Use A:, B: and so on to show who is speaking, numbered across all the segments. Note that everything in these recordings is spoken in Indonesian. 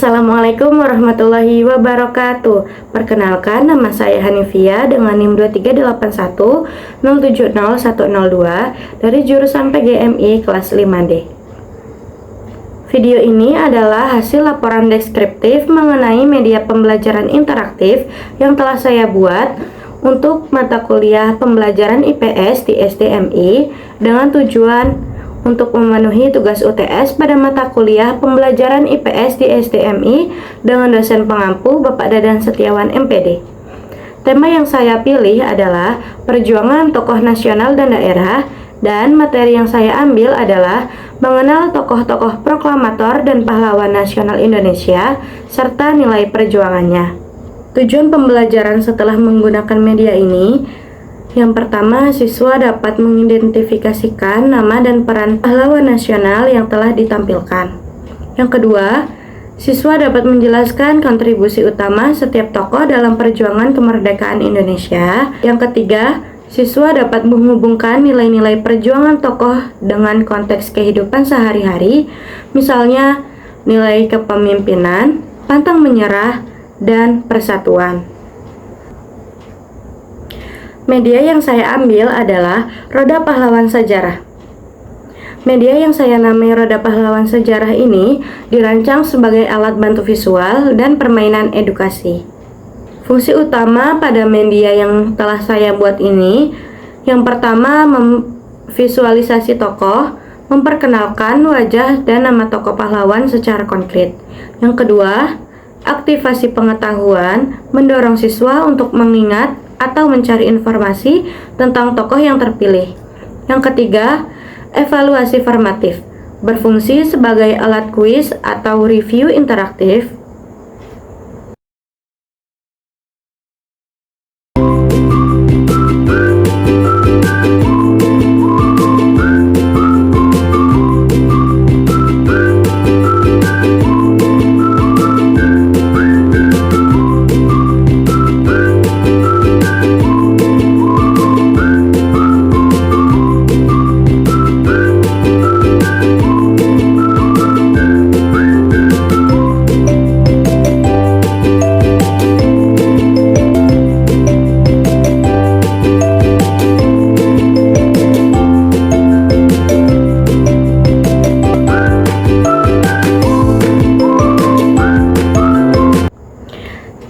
A: Assalamualaikum warahmatullahi wabarakatuh. Perkenalkan, nama saya Hanifia dengan NIM 23810700102 dari jurusan PGMI kelas 5D. Video ini adalah hasil laporan deskriptif mengenai media pembelajaran interaktif yang telah saya buat untuk mata kuliah pembelajaran IPS di SDMI dengan tujuan untuk memenuhi tugas UTS pada mata kuliah pembelajaran IPS di SDMI dengan dosen pengampu Bapak Dadan Setiawan MPD. Tema yang saya pilih adalah perjuangan tokoh nasional dan daerah, dan materi yang saya ambil adalah mengenal tokoh-tokoh proklamator dan pahlawan nasional Indonesia serta nilai perjuangannya. Tujuan pembelajaran setelah menggunakan media ini: yang pertama, siswa dapat mengidentifikasikan nama dan peran pahlawan nasional yang telah ditampilkan. Yang kedua, siswa dapat menjelaskan kontribusi utama setiap tokoh dalam perjuangan kemerdekaan Indonesia. Yang ketiga, siswa dapat menghubungkan nilai-nilai perjuangan tokoh dengan konteks kehidupan sehari-hari, misalnya nilai kepemimpinan, pantang menyerah, dan persatuan. Media yang saya ambil adalah Roda Pahlawan Sejarah. Media yang saya namai Roda Pahlawan Sejarah ini dirancang sebagai alat bantu visual dan permainan edukasi. Fungsi utama pada media yang telah saya buat ini, yang pertama, memvisualisasi tokoh, memperkenalkan wajah dan nama tokoh pahlawan secara konkret. Yang kedua, aktivasi pengetahuan, mendorong siswa untuk mengingat atau mencari informasi tentang tokoh yang terpilih. Yang ketiga, evaluasi formatif, berfungsi sebagai alat kuis atau review interaktif.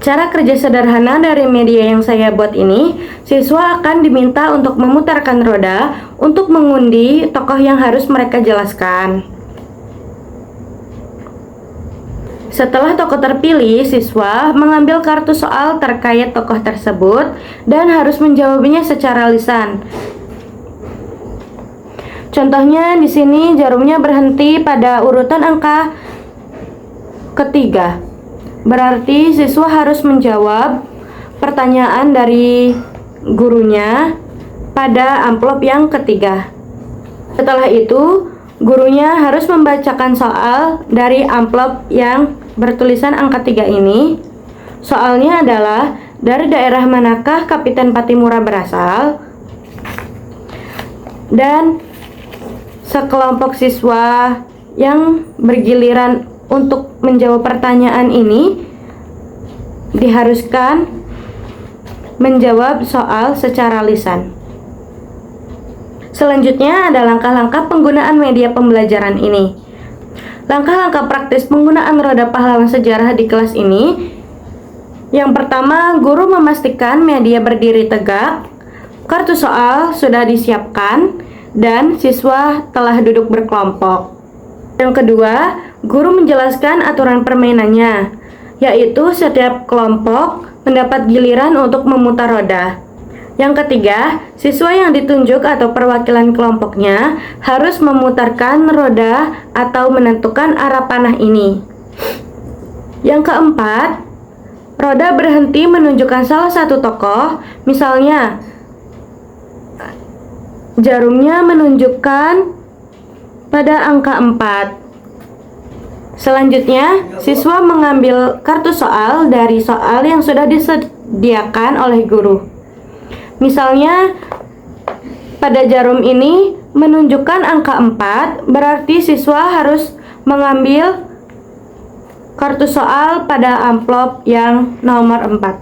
A: Cara kerja sederhana dari media yang saya buat ini, siswa akan diminta untuk memutarkan roda untuk mengundi tokoh yang harus mereka jelaskan. Setelah tokoh terpilih, siswa mengambil kartu soal terkait tokoh tersebut dan harus menjawabnya secara lisan. Contohnya di sini jarumnya berhenti pada urutan angka ketiga. Berarti siswa harus menjawab pertanyaan dari gurunya pada amplop yang ketiga. Setelah itu, gurunya harus membacakan soal dari amplop yang bertulisan angka 3 ini. Soalnya adalah, dari daerah manakah Kapiten Patimura berasal? Dan sekelompok siswa yang bergiliran untuk menjawab pertanyaan ini diharuskan menjawab soal secara lisan. Selanjutnya ada langkah-langkah penggunaan media pembelajaran ini. Langkah-langkah praktis penggunaan Roda Pahlawan Sejarah di kelas ini. Yang pertama, guru memastikan media berdiri tegak, kartu soal sudah disiapkan, dan siswa telah duduk berkelompok. Yang kedua, guru menjelaskan aturan permainannya, yaitu setiap kelompok mendapat giliran untuk memutar roda. Yang ketiga, siswa yang ditunjuk atau perwakilan kelompoknya harus memutarkan roda atau menentukan arah panah ini. Yang keempat, roda berhenti menunjukkan salah satu tokoh, misalnya jarumnya menunjukkan pada angka 4. Selanjutnya, siswa mengambil kartu soal dari soal yang sudah disediakan oleh guru. Misalnya, pada jarum ini menunjukkan angka 4, berarti siswa harus mengambil kartu soal pada amplop yang nomor 4.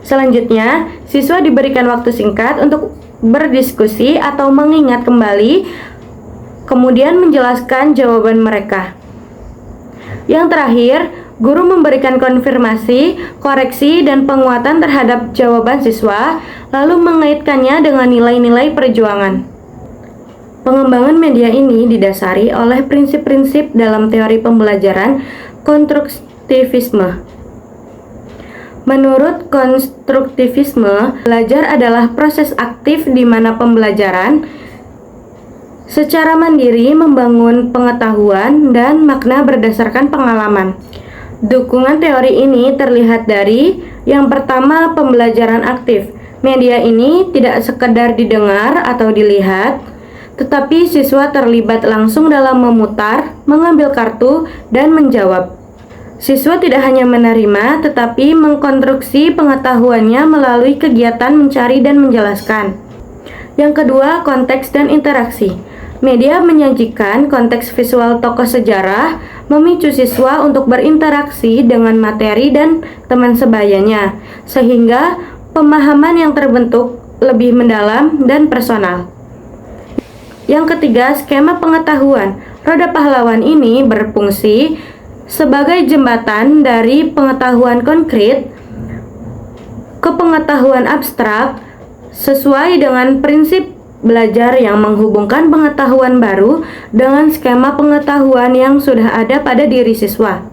A: Selanjutnya, siswa diberikan waktu singkat untuk berdiskusi atau mengingat kembali, kemudian menjelaskan jawaban mereka. Yang terakhir, guru memberikan konfirmasi, koreksi, dan penguatan terhadap jawaban siswa, lalu mengaitkannya dengan nilai-nilai perjuangan. Pengembangan media ini didasari oleh prinsip-prinsip dalam teori pembelajaran konstruktivisme. Menurut konstruktivisme, belajar adalah proses aktif di mana pembelajaran secara mandiri membangun pengetahuan dan makna berdasarkan pengalaman. Dukungan teori ini terlihat dari yang pertama, pembelajaran aktif. Media ini tidak sekedar didengar atau dilihat, tetapi siswa terlibat langsung dalam memutar, mengambil kartu, dan menjawab. Siswa tidak hanya menerima, tetapi mengkonstruksi pengetahuannya melalui kegiatan mencari dan menjelaskan. Yang kedua, konteks dan interaksi. Media menyajikan konteks visual tokoh sejarah, memicu siswa untuk berinteraksi dengan materi dan teman sebayanya, sehingga pemahaman yang terbentuk lebih mendalam dan personal. Yang ketiga, skema pengetahuan. Roda pahlawan ini berfungsi sebagai jembatan dari pengetahuan konkret ke pengetahuan abstrak sesuai dengan prinsip belajar yang menghubungkan pengetahuan baru dengan skema pengetahuan yang sudah ada pada diri siswa.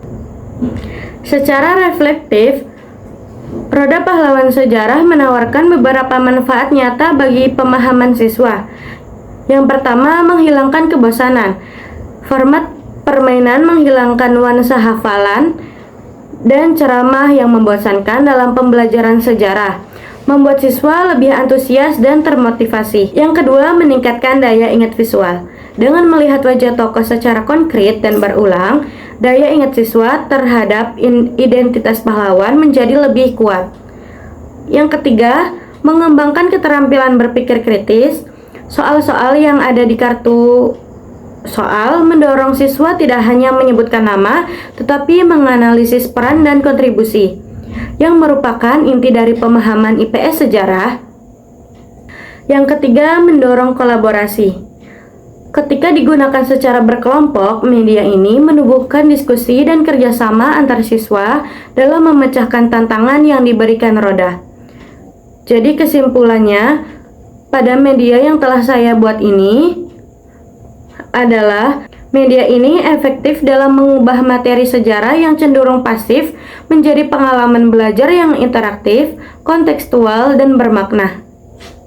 A: Secara reflektif, roda pahlawan sejarah menawarkan beberapa manfaat nyata bagi pemahaman siswa. Yang pertama, menghilangkan kebosanan. Format permainan menghilangkan nuansa hafalan dan ceramah yang membosankan dalam pembelajaran sejarah, membuat siswa lebih antusias dan termotivasi. Yang kedua, meningkatkan daya ingat visual. Dengan melihat wajah tokoh secara konkret dan berulang, daya ingat siswa terhadap identitas pahlawan menjadi lebih kuat. Yang ketiga, mengembangkan keterampilan berpikir kritis. Soal-soal yang ada di kartu soal mendorong siswa tidak hanya menyebutkan nama, tetapi menganalisis peran dan kontribusi, yang merupakan inti dari pemahaman IPS sejarah. Yang ketiga, mendorong kolaborasi. Ketika digunakan secara berkelompok, media ini menumbuhkan diskusi dan kerjasama antar siswa dalam memecahkan tantangan yang diberikan roda. Jadi kesimpulannya, pada media yang telah saya buat ini adalah media ini efektif dalam mengubah materi sejarah yang cenderung pasif menjadi pengalaman belajar yang interaktif, kontekstual, dan bermakna.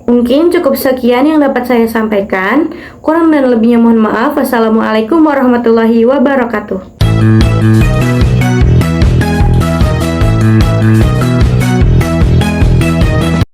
A: Mungkin cukup sekian yang dapat saya sampaikan. Kurang dan lebihnya mohon maaf. Wassalamualaikum warahmatullahi wabarakatuh.